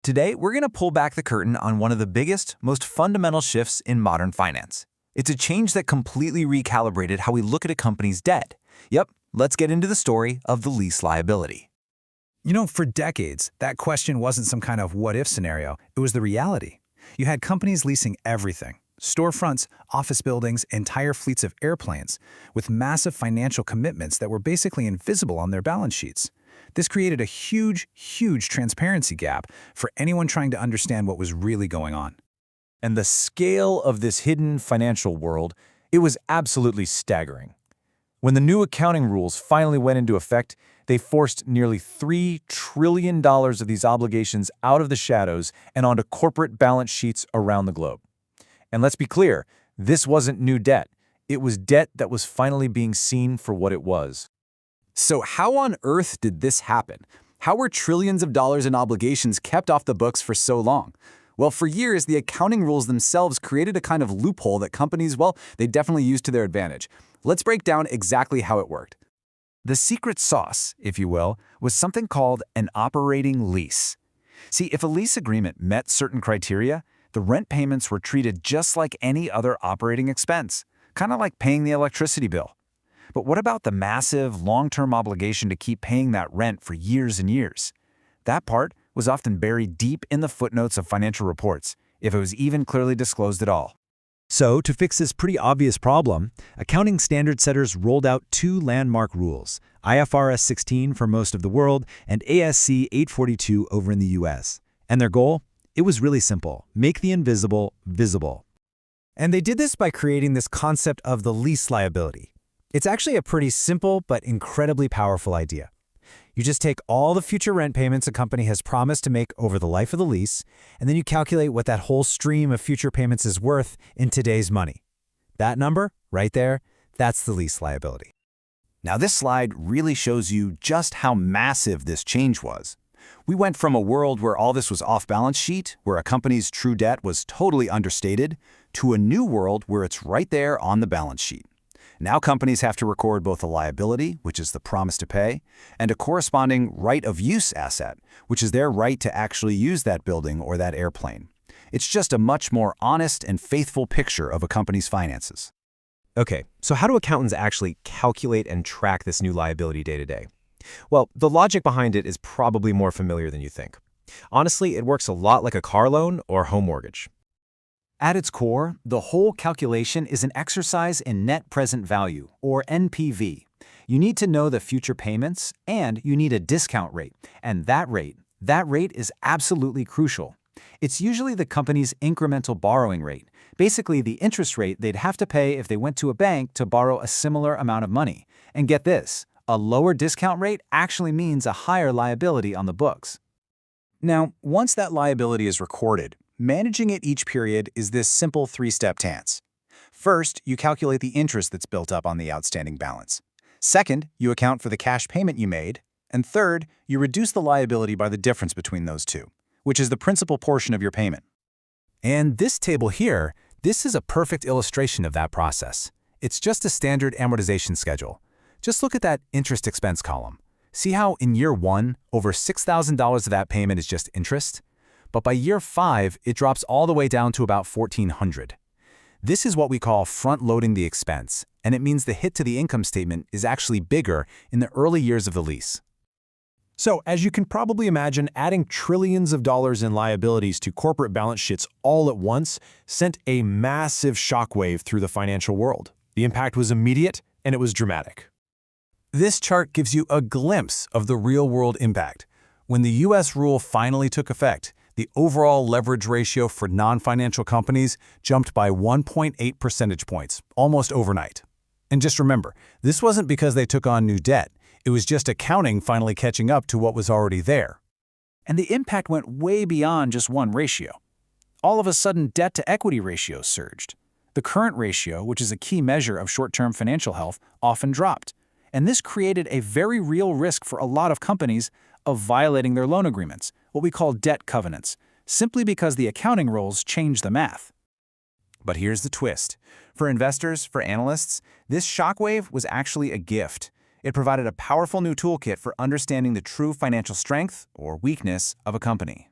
Today, we're going to pull back the curtain on one of the biggest, most fundamental shifts in modern finance. It's a change that completely recalibrated how we look at a company's debt. Yep, let's get into the story of the lease liability. For decades, that question wasn't some kind of what-if scenario. It was the reality. You had companies leasing everything: storefronts, office buildings, entire fleets of airplanes, with massive financial commitments that were basically invisible on their balance sheets. This created a huge transparency gap for anyone trying to understand what was really going on. And the scale of this hidden financial world, it was absolutely staggering. When the new accounting rules finally went into effect, they forced nearly $3 trillion of these obligations out of the shadows and onto corporate balance sheets around the globe. And let's be clear, this wasn't new debt. It was debt that was finally being seen for what it was. So how on earth did this happen? How were trillions of dollars in obligations kept off the books for so long? Well, for years, the accounting rules themselves created a kind of loophole that companies, they definitely used to their advantage. Let's break down exactly how it worked. The secret sauce, if you will, was something called an operating lease. See, if a lease agreement met certain criteria, the rent payments were treated just like any other operating expense, kind of like paying the electricity bill. But what about the massive, long-term obligation to keep paying that rent for years and years? That part was often buried deep in the footnotes of financial reports, if it was even clearly disclosed at all. So, to fix this pretty obvious problem, accounting standard setters rolled out two landmark rules: IFRS 16 for most of the world and ASC 842 over in the US. And their goal? It was really simple: make the invisible visible. And they did this by creating this concept of the lease liability. It's actually a pretty simple but incredibly powerful idea. You just take all the future rent payments a company has promised to make over the life of the lease, and then you calculate what that whole stream of future payments is worth in today's money. That number, right there, that's the lease liability. Now, this slide really shows you just how massive this change was. We went from a world where all this was off-balance sheet, where a company's true debt was totally understated, to a new world where it's right there on the balance sheet. Now companies have to record both a liability, which is the promise to pay, and a corresponding right-of-use asset, which is their right to actually use that building or that airplane. It's just a much more honest and faithful picture of a company's finances. Okay, so how do accountants actually calculate and track this new liability day to day? Well, the logic behind it is probably more familiar than you think. Honestly, it works a lot like a car loan or home mortgage. At its core, the whole calculation is an exercise in net present value, or NPV. You need to know the future payments, and you need a discount rate. And that rate is absolutely crucial. It's usually the company's incremental borrowing rate, basically the interest rate they'd have to pay if they went to a bank to borrow a similar amount of money. And get this, a lower discount rate actually means a higher liability on the books. Now, once that liability is recorded, managing it each period is this simple three-step dance. First, you calculate the interest that's built up on the outstanding balance. Second, you account for the cash payment you made. And third, you reduce the liability by the difference between those two, which is the principal portion of your payment. And this table here, this is a perfect illustration of that process. It's just a standard amortization schedule. Just look at that interest expense column. See how in year 1, over $6,000 of that payment is just interest? But by year 5, it drops all the way down to about $1,400. This is what we call front-loading the expense, and it means the hit to the income statement is actually bigger in the early years of the lease. So, as you can probably imagine, adding trillions of dollars in liabilities to corporate balance sheets all at once sent a massive shockwave through the financial world. The impact was immediate, and it was dramatic. This chart gives you a glimpse of the real-world impact. When the U.S. rule finally took effect, the overall leverage ratio for non-financial companies jumped by 1.8 percentage points, almost overnight. And just remember, this wasn't because they took on new debt. It was just accounting finally catching up to what was already there. And the impact went way beyond just one ratio. All of a sudden, debt-to-equity ratios surged. The current ratio, which is a key measure of short-term financial health, often dropped. And this created a very real risk for a lot of companies of violating their loan agreements, what we call debt covenants, simply because the accounting rules changed the math. But here's the twist. For investors, for analysts, this shockwave was actually a gift. It provided a powerful new toolkit for understanding the true financial strength or weakness of a company.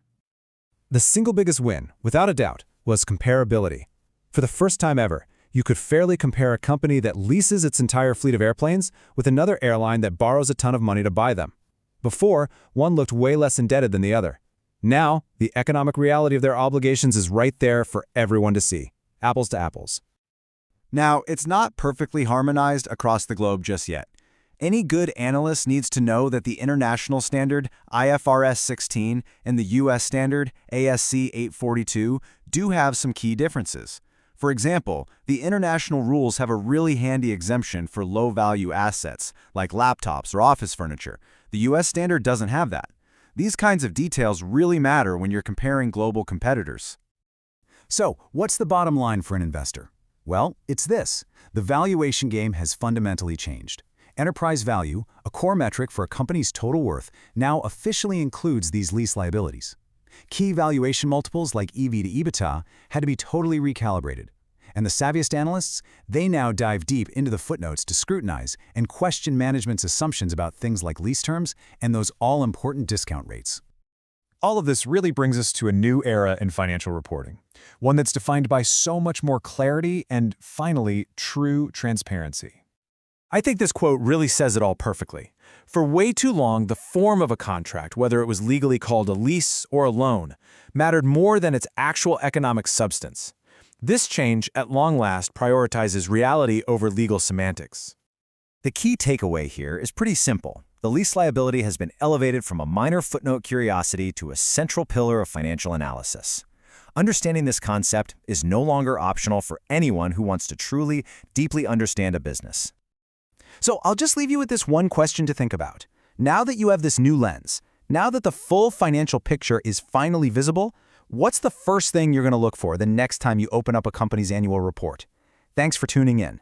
The single biggest win, without a doubt, was comparability. For the first time ever, you could fairly compare a company that leases its entire fleet of airplanes with another airline that borrows a ton of money to buy them. Before, one looked way less indebted than the other. Now, the economic reality of their obligations is right there for everyone to see. Apples to apples. Now, it's not perfectly harmonized across the globe just yet. Any good analyst needs to know that the international standard, IFRS 16, and the U.S. standard, ASC 842, do have some key differences. For example, the international rules have a really handy exemption for low-value assets, like laptops or office furniture. The U.S. standard doesn't have that. These kinds of details really matter when you're comparing global competitors. So, what's the bottom line for an investor? Well, it's this. The valuation game has fundamentally changed. Enterprise value, a core metric for a company's total worth, now officially includes these lease liabilities. Key valuation multiples like EV to EBITDA had to be totally recalibrated. And the savviest analysts, they now dive deep into the footnotes to scrutinize and question management's assumptions about things like lease terms and those all-important discount rates. All of this really brings us to a new era in financial reporting, one that's defined by so much more clarity and, finally, true transparency. I think this quote really says it all perfectly. For way too long, the form of a contract, whether it was legally called a lease or a loan, mattered more than its actual economic substance. This change, at long last, prioritizes reality over legal semantics. The key takeaway here is pretty simple. The lease liability has been elevated from a minor footnote curiosity to a central pillar of financial analysis. Understanding this concept is no longer optional for anyone who wants to truly, deeply understand a business. So I'll just leave you with this one question to think about. Now that you have this new lens, now that the full financial picture is finally visible, what's the first thing you're going to look for the next time you open up a company's annual report? Thanks for tuning in.